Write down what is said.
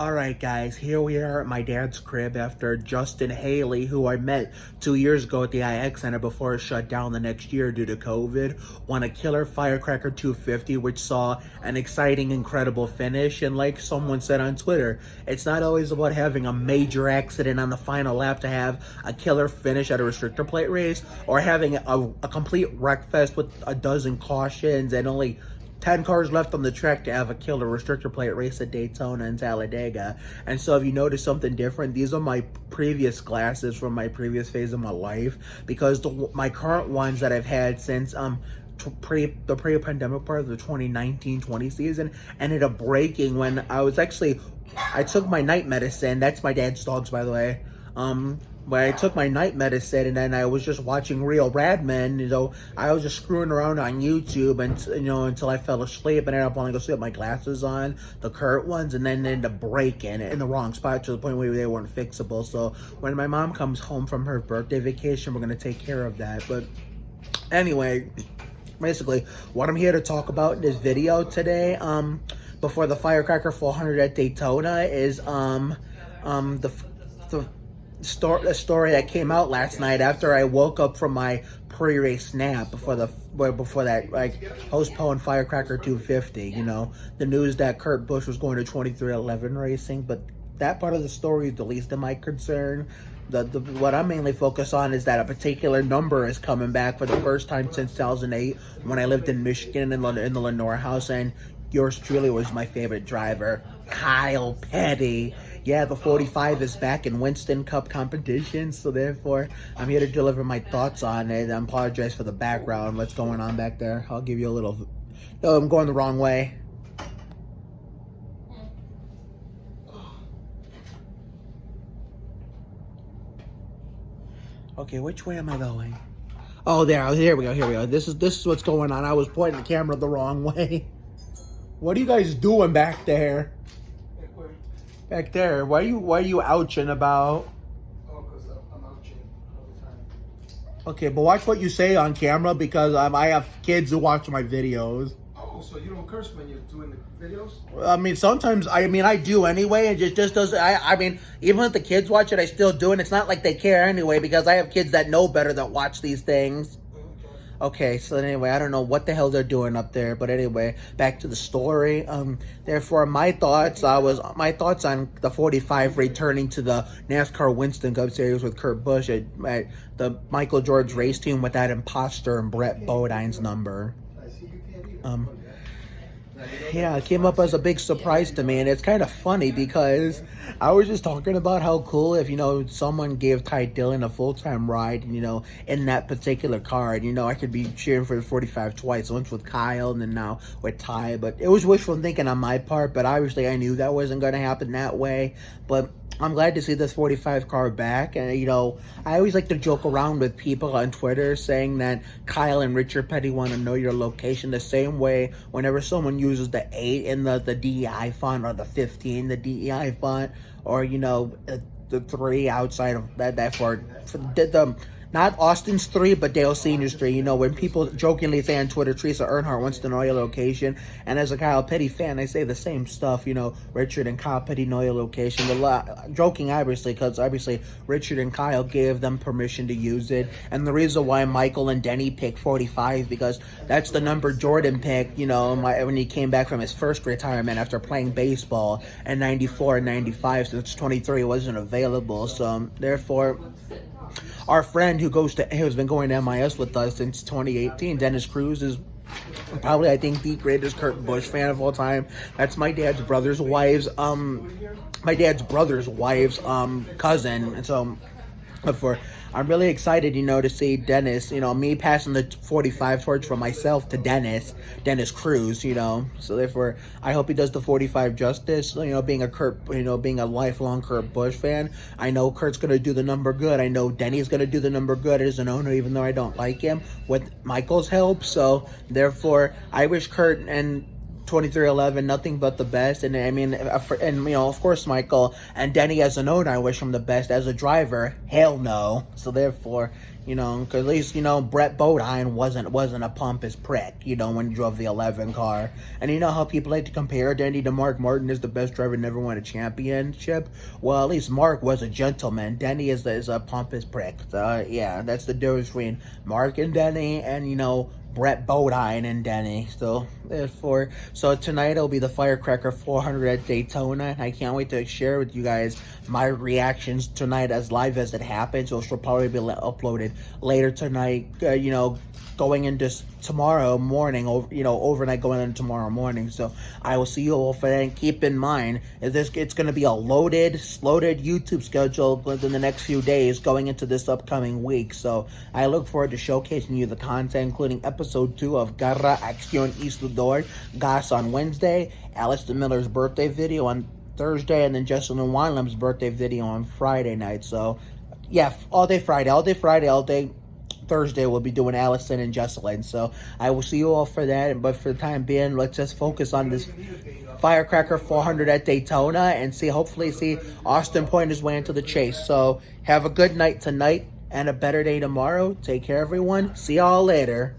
Alright guys, here we are at my dad's crib after Justin Haley, who I met 2 years ago at the IX Center before it shut down the next year due to COVID, won a killer Firecracker 250, which saw an exciting, incredible finish. And like someone said on Twitter, it's not always about having a major accident on the final lap to have a killer finish at a restrictor plate race, or having a complete wreck fest with a dozen cautions and only 10 cars left on the track to have a killer restrictor plate race at Daytona and Talladega. And so if you notice something different, these are my previous glasses from my previous phase of my life, because my current ones that I've had since the pre-pandemic part of the 2019-20 season ended up breaking when I took my night medicine. That's my dad's dogs, by the way. When I took my night medicine, and then I was just watching Real Radman, I was just screwing around on YouTube and until I fell asleep, and then I'd only go sleep with my glasses on, the Kurt ones, and then ended up breaking in the wrong spot to the point where they weren't fixable. So when my mom comes home from her birthday vacation, we're gonna take care of that. But anyway, basically, what I'm here to talk about in this video today, before the Firecracker 400 at Daytona, is the story that came out last night after I woke up from my pre-race nap before that postponed Firecracker 250. The news that Kurt Busch was going to 2311 Racing, but that part of the story is the least of my concern. What I'm mainly focused on is that a particular number is coming back for the first time since 2008 when I lived in Michigan in the Lenore house, and yours truly was my favorite driver, Kyle Petty. Yeah, the 45 is back in Winston Cup competition, so therefore I'm here to deliver my thoughts on it. I apologize for the background, what's going on back there. I'll give you a little... No, I'm going the wrong way. Okay, which way am I going? Oh, here we go. This is what's going on. I was pointing the camera the wrong way. What are you guys doing back there? Back there. Why are you ouching about? Oh, because I'm ouching all the time. Okay, but watch what you say on camera, because I have kids who watch my videos. Oh, so you don't curse when you're doing the videos? I mean, sometimes, I do anyway. It just doesn't, even if the kids watch it, I still do, and it's not like they care anyway, because I have kids that know better that watch these things. Okay, so anyway, I don't know what the hell they're doing up there, but anyway, back to the story. Therefore, my thoughts on the 45 returning to the NASCAR Winston Cup Series with Kurt Busch at the Michael George race team with that imposter and Brett Bodine's number. Yeah, it came up as a big surprise to me, and it's kind of funny because I was just talking about how cool if, someone gave Ty Dillon a full-time ride, in that particular car, and, I could be cheering for the 45 twice, once with Kyle and then now with Ty, but it was wishful thinking on my part, but obviously I knew that wasn't going to happen that way, but I'm glad to see this 45 car back. And, I always like to joke around with people on Twitter saying that Kyle and Richard Petty want to know your location the same way whenever someone uses the 8 in the DEI font, or the 15, the DEI font, or, the 3 outside of that for the not Austin's 3, but Dale Sr.'s 3. When people jokingly say on Twitter, Teresa Earnhardt wants to know your location. And as a Kyle Petty fan, I say the same stuff. Richard and Kyle Petty know your location. Joking, obviously, because obviously Richard and Kyle gave them permission to use it. And the reason why Michael and Denny picked 45, because that's the number Jordan picked, when he came back from his first retirement after playing baseball in 94 and 95. Since 23 wasn't available. So, therefore, our friend who's been going to MIS with us since 2018, Dennis Cruz, is probably, I think, the greatest Kurt Busch fan of all time. That's my dad's brother's wife's cousin. And so, I'm really excited, to see Dennis, me passing the 45 torch from myself to Dennis Cruz, so therefore, I hope he does the 45 justice, being a lifelong Kurt Busch fan. I know Kurt's going to do the number good. I know Denny's going to do the number good as an owner, even though I don't like him, with Michael's help. So therefore, I wish Kurt and 2311, nothing but the best. And I mean, and you know, of course, Michael and Denny as an owner, I wish him the best. As a driver, hell no. So therefore, you know, because at least, you know, Brett Bodine wasn't a pompous prick, you know, when he drove the 11 car. And you know how people like to compare Denny to Mark Martin as the best driver, never won a championship? Well, at least Mark was a gentleman. Denny is a pompous prick. Yeah, that's the difference between Mark and Denny, and, you know, Brett Bodine and Denny. So therefore, so tonight it'll be the Firecracker 400 at Daytona. I can't wait to share with you guys my reactions tonight as live as it happens. So it'll probably be uploaded later tonight. You know, going into tomorrow morning, overnight going into tomorrow morning. So I will see you all for that. And keep in mind, it's going to be a loaded YouTube schedule within the next few days going into this upcoming week. So I look forward to showcasing you the content, including episode 2 of Garra Acción Islador Gas on Wednesday, Alistair Miller's birthday video on Thursday, and then Justin Wineland's birthday video on Friday night. So yeah, all day Friday, all day Thursday we'll be doing Allison and Jesselyn. So I will see you all for that. But for the time being, let's just focus on this Firecracker 400 at Daytona and hopefully see Austin point his way into the chase. So have a good night tonight and a better day tomorrow. Take care, everyone. See y'all later.